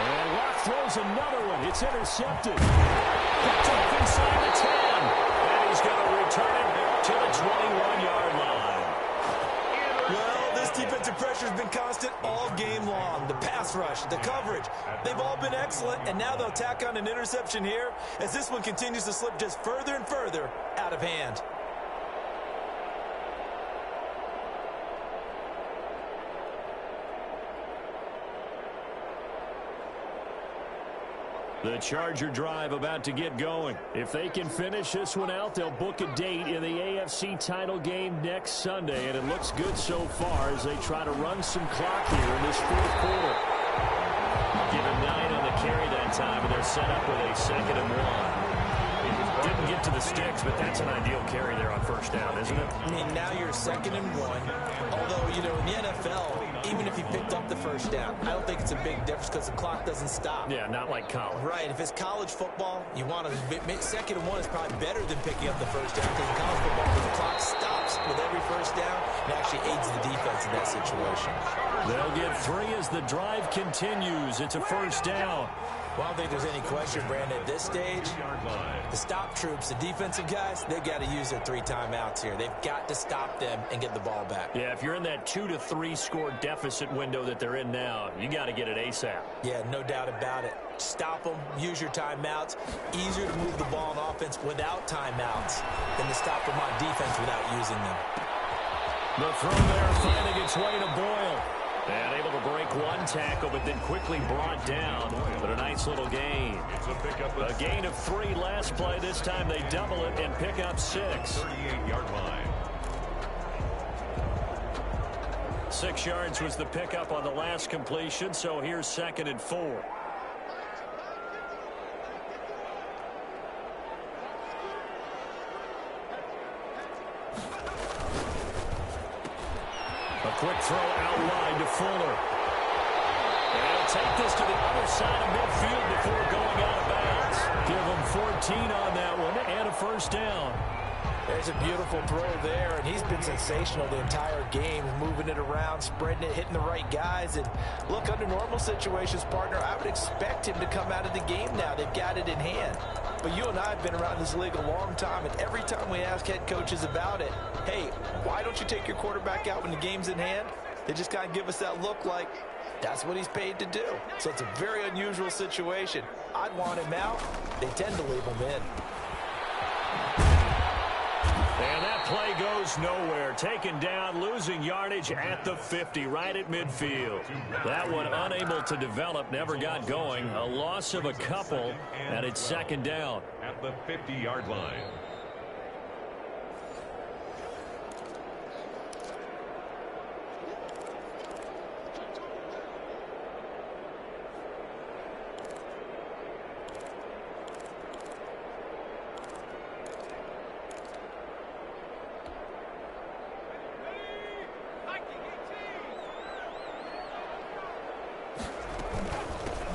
[SPEAKER 2] And Rock throws another one. It's intercepted. Picked up inside the 10. And he's going to return it to the 21-yard line.
[SPEAKER 4] Well, this defensive pressure has been constant all game long. The pass rush, the coverage, they've all been excellent. And now they'll tack on an interception here as this one continues to slip just further and further out of hand.
[SPEAKER 2] The Charger drive about to get going. If they can finish this one out, they'll book a date in the AFC title game next Sunday. And it looks good so far as they try to run some clock here in this fourth quarter. Given 9 on the carry that time, and they're set up with a 2nd and 1. Didn't get to the sticks, but that's an ideal carry there on first down, isn't it?
[SPEAKER 4] I mean, now you're 2nd and 1. Although, you know, in the NFL, even if he picked up the first down, I don't think it's a big difference because the clock doesn't stop.
[SPEAKER 2] Yeah, not like college.
[SPEAKER 4] Right. If it's college football, you want to 2nd and 1 is probably better than picking up the first down because in college football, the clock stops with every first down, it actually aids the defense in that situation.
[SPEAKER 2] They'll get 3 as the drive continues. It's a first down.
[SPEAKER 4] Well, I don't think there's any question, Brandon, at this stage, the stop troops, the defensive guys, they've got to use their 3 timeouts here. They've got to stop them and get the ball back.
[SPEAKER 2] Yeah, if you're in that 2 to 3 score deficit window that they're in now, you got to get it ASAP.
[SPEAKER 4] Yeah, no doubt about it. Stop them, use your timeouts. Easier to move the ball on offense without timeouts than to stop them on defense without using them.
[SPEAKER 2] The throw there finding its way to Boyle. And able to break one tackle, but then quickly brought down. But a nice little gain. A gain of 3 last play. This time they double it and pick up 6.
[SPEAKER 3] 38-yard line.
[SPEAKER 2] 6 yards was the pickup on the last completion, so here's 2nd and 4. A quick throw out wide to Fuller. And he'll take this to the other side of midfield before going out of bounds. Give him 14 on that one and a first down.
[SPEAKER 4] There's a beautiful throw there, and he's been sensational the entire game, moving it around, spreading it, hitting the right guys. And look, under normal situations, partner, I would expect him to come out of the game now. They've got it in hand. But you and I have been around this league a long time, and every time we ask head coaches about it, hey, why don't you take your quarterback out when the game's in hand? They just kind of give us that look like that's what he's paid to do. So it's a very unusual situation. I'd want him out. They tend to leave him in.
[SPEAKER 2] And that play goes nowhere. Taken down, losing yardage at the 50, right at midfield. That one unable to develop, never got going. A loss of a couple, and it's 2nd down.
[SPEAKER 3] At the 50-yard line.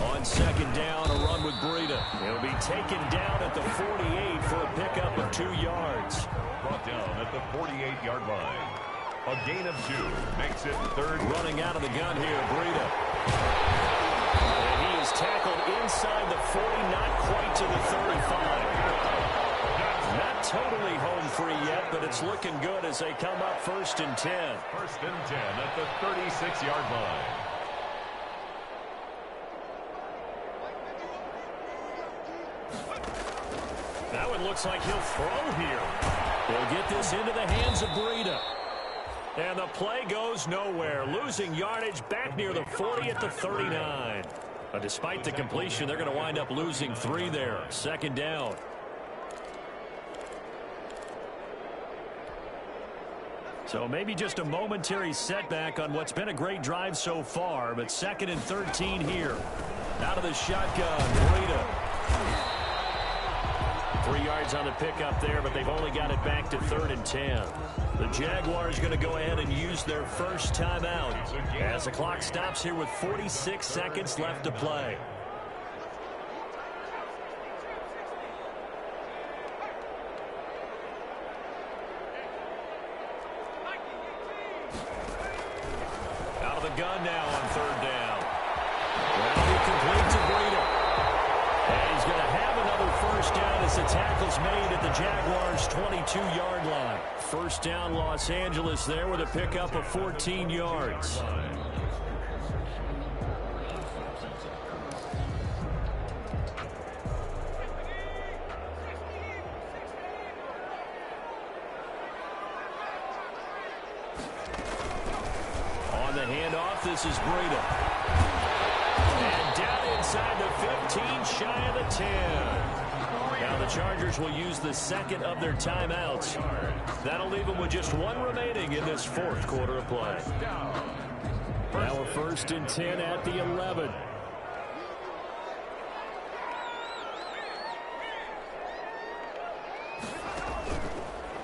[SPEAKER 2] On 2nd down, a run with Breida. He'll be taken down at the 48 for a pickup of 2 yards.
[SPEAKER 3] Brought down at the 48-yard line. A gain of 2 makes it 3rd.
[SPEAKER 2] Running out of the gun here, Breida. And he is tackled inside the 40, not quite to the 35. Not totally home free yet, but it's looking good as they come up 1st and 10.
[SPEAKER 3] 1st and 10 at the 36-yard line.
[SPEAKER 2] That one looks like he'll throw here. They'll get this into the hands of Breida. And the play goes nowhere. Losing yardage back near the 40 at the 39. But despite the completion, they're going to wind up losing 3 there. 2nd down. So maybe just a momentary setback on what's been a great drive so far, but 2nd and 13 here. Out of the shotgun, Breida. 3 yards on the pickup there, but they've only got it back to 3rd and 10. The Jaguars going to go ahead and use their first timeout as the clock stops here with 46 seconds left to play. Out of the gun now on 3rd down. That'll be complete to Breida. And he's going to have another first down as the tackle's made at the Jaguars' 22-yard line. First down, Los Angeles there with a pickup of 14 yards. On the handoff, this is Breida. And down inside the 15, shy of the 10. Now the Chargers will use the 2nd of their timeouts. That'll leave them with just 1 remaining in this 4th quarter of play. Now we're 1st and 10 at the 11.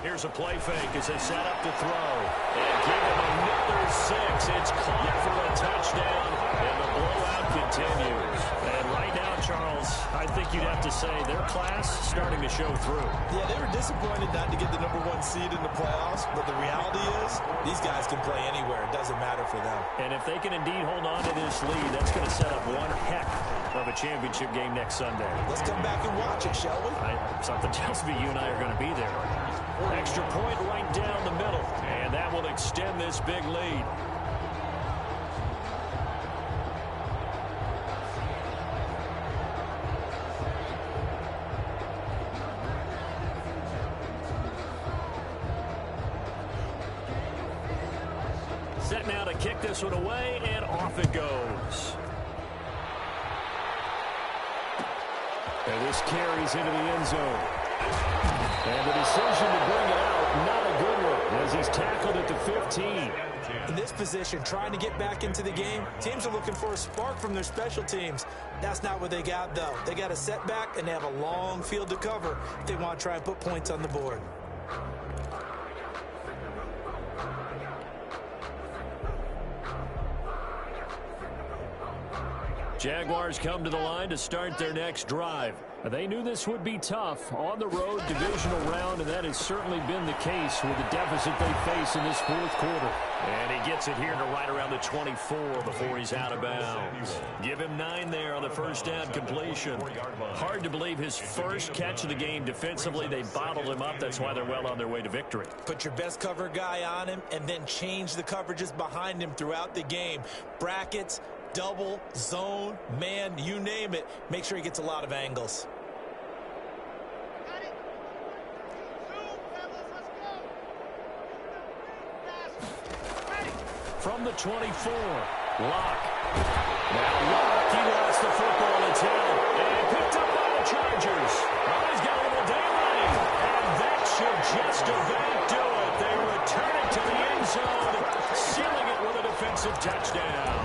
[SPEAKER 2] Here's a play fake as they set up to throw. And give him another 6. It's caught for a touchdown, and the blowout continues. And right now, Charles, I think you'd have to say their class starting to show through.
[SPEAKER 4] Yeah, they were disappointed not to get the #1 seed in the playoffs, but the reality is these guys can play anywhere. It doesn't matter for them.
[SPEAKER 2] And if they can indeed hold on to this lead, that's going to set up one heck of a championship game next Sunday.
[SPEAKER 4] Let's come back and watch it, shall we?
[SPEAKER 2] Something tells me you and I are going to be there. Extra point right down the middle, and that will extend this big lead. Set now to kick this one away, and off it goes. And this carries into the end zone. And the decision to bring it out, not a good one, as he's tackled at the 15.
[SPEAKER 4] In this position, trying to get back into the game, teams are looking for a spark from their special teams. That's not what they got, though. They got a setback, and they have a long field to cover if they want to try and put points on the board.
[SPEAKER 2] Jaguars come to the line to start their next drive. They knew this would be tough on the road divisional round, and that has certainly been the case with the deficit they face in this 4th quarter. And he gets it here to right around the 24 before he's out of bounds. Give him 9 there on the first down completion. Hard to believe his first catch of the game defensively. They bottled him up. That's why they're well on their way to victory.
[SPEAKER 4] Put your best cover guy on him and then change the coverages behind him throughout the game. Brackets, double, zone, man, you name it. Make sure he gets a lot of angles.
[SPEAKER 2] From the 24, Locke. Now Locke, he lost the football in 10. And picked up by the Chargers. Oh, he's got a little daylight. And that should just about do it. They return it to the end zone, sealing it with a defensive touchdown.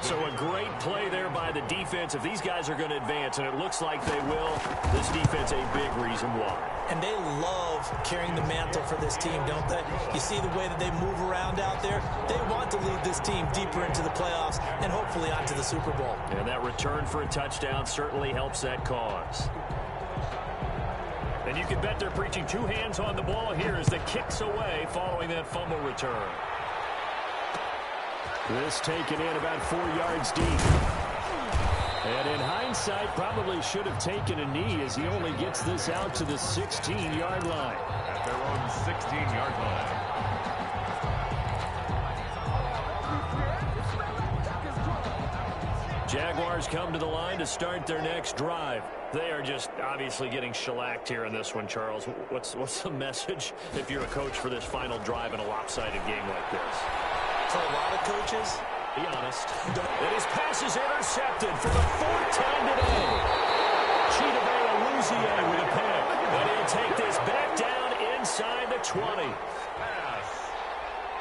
[SPEAKER 2] So a great play there by the defense. If these guys are going to advance, and it looks like they will, this defense a big reason why. And
[SPEAKER 4] they love carrying the mantle for this team, don't they? You see the way that they move around out there? They want to lead this team deeper into the playoffs and hopefully onto the Super Bowl.
[SPEAKER 2] And that return for a touchdown certainly helps that cause. And you can bet they're preaching 2 hands on the ball here as the kick's away following that fumble return. This taken in about 4 yards deep. And in hindsight, probably should have taken a knee as he only gets this out to the 16-yard line.
[SPEAKER 3] At their own 16-yard line.
[SPEAKER 2] Jaguars come to the line to start their next drive. They are just obviously getting shellacked here in this one, Charles. What's the message if you're a coach for this final drive in a lopsided game like this?
[SPEAKER 4] For a lot of coaches,
[SPEAKER 2] be honest. And his pass is intercepted for the 4th time today. Chidobe Awuzie with a pick. And he'll take this back down inside inside the 20.
[SPEAKER 3] Pass.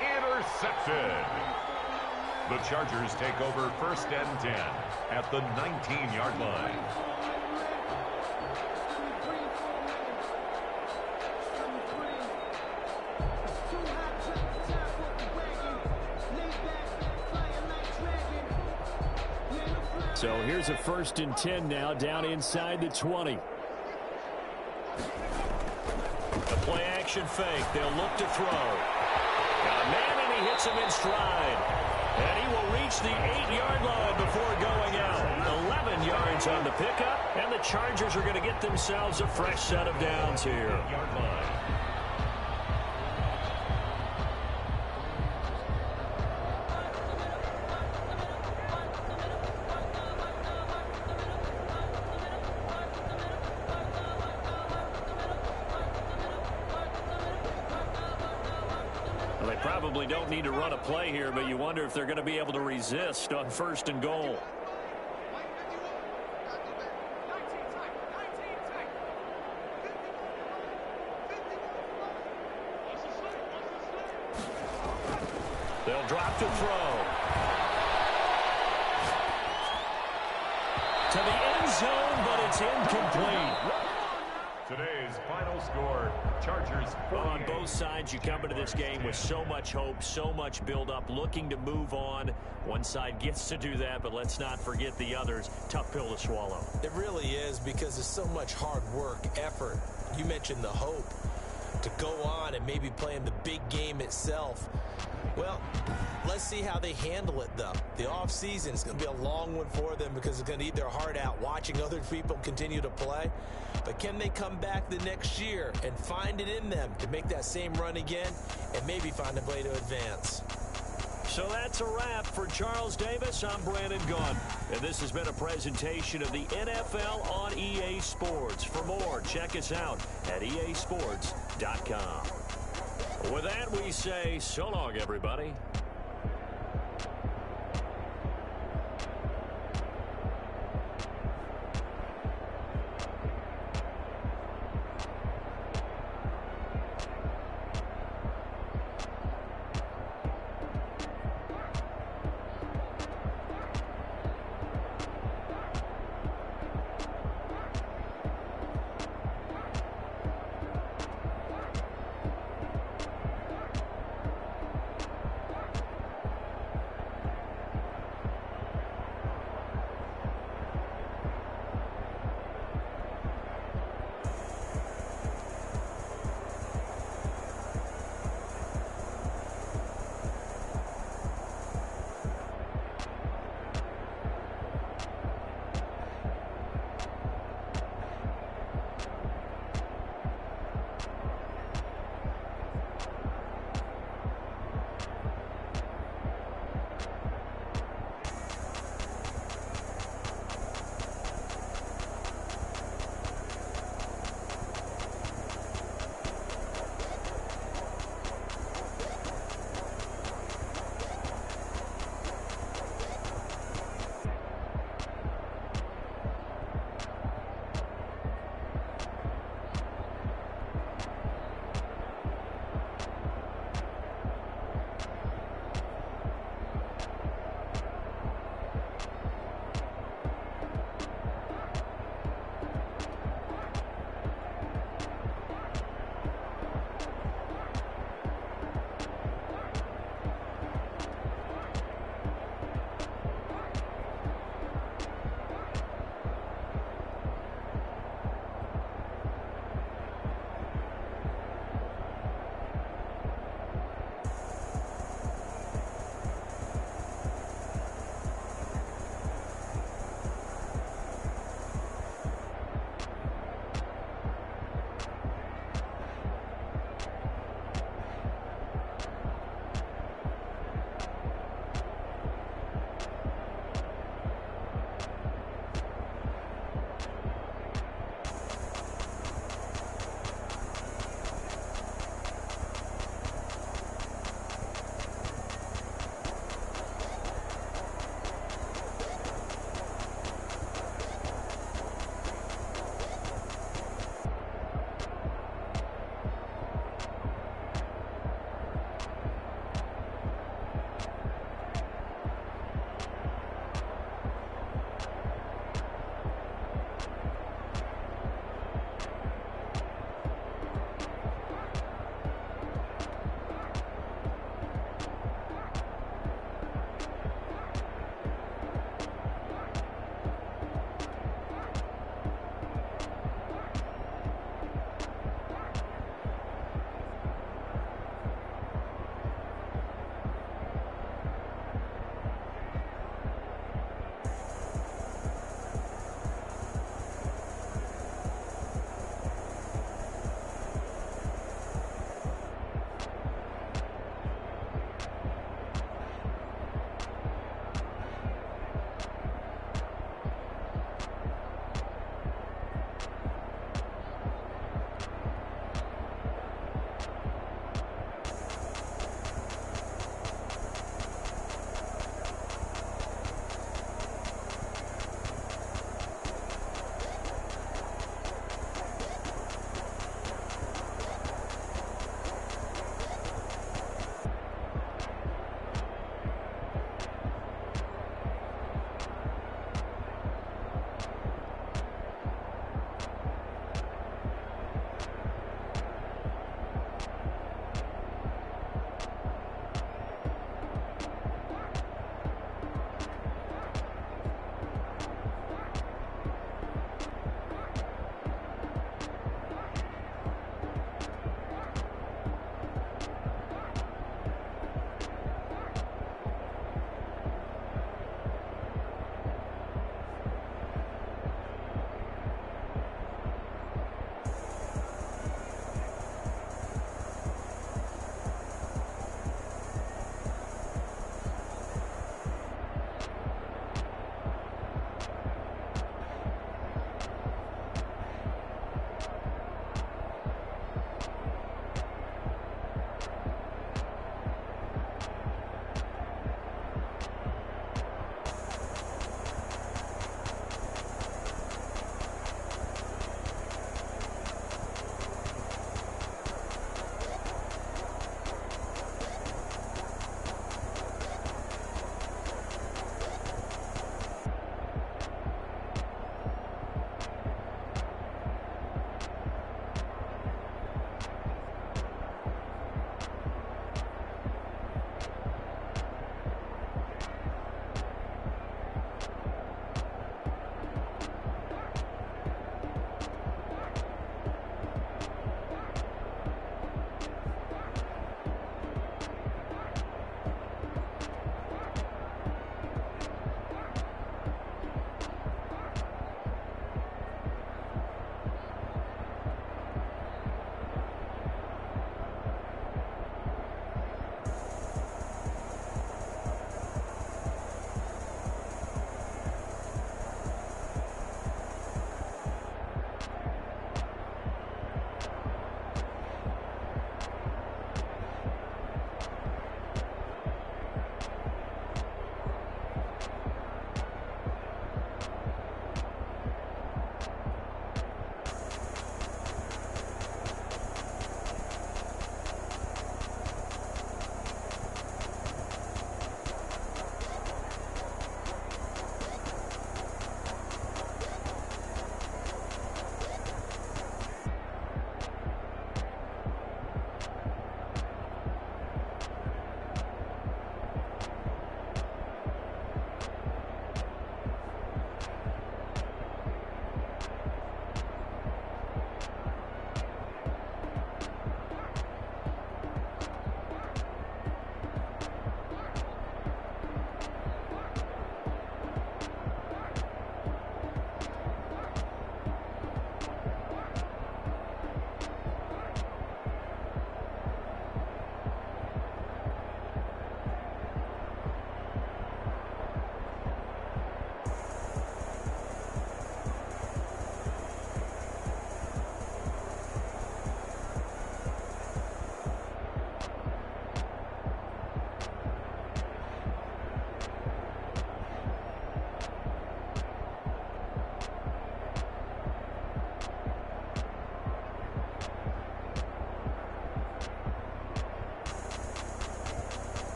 [SPEAKER 3] Intercepted. The Chargers take over 1st and 10 at the 19-yard line.
[SPEAKER 2] So here's a 1st and 10 now, down inside the 20. The play action fake. They'll look to throw. Got a man, and he hits him in stride. And he will reach the 8-yard line before going out. 11 yards on the pickup, and the Chargers are going to get themselves a fresh set of downs here.
[SPEAKER 3] 8-yard line.
[SPEAKER 2] They probably don't need to run a play here, but you wonder if they're going to be able to resist on 1st and goal. They'll drop to throw. To the end zone, but it's incomplete.
[SPEAKER 3] Today's final score, Chargers 48.
[SPEAKER 2] Well, on both sides, you come into this game with so much hope, so much build-up, looking to move on. One side gets to do that, but let's not forget the others. Tough pill to swallow.
[SPEAKER 4] It really is, because there's so much hard work, effort. You mentioned the hope to go on and maybe play in the big game itself. Well, let's see how they handle it, though. The offseason is going to be a long one for them because it's going to eat their heart out watching other people continue to play. But can they come back the next year and find it in them to make that same run again and maybe find a way to advance?
[SPEAKER 2] So that's a wrap for Charles Davis. I'm Brandon Gunn, and this has been a presentation of the NFL on EA Sports. For more, check us out at easports.com. With that, we say so long, everybody.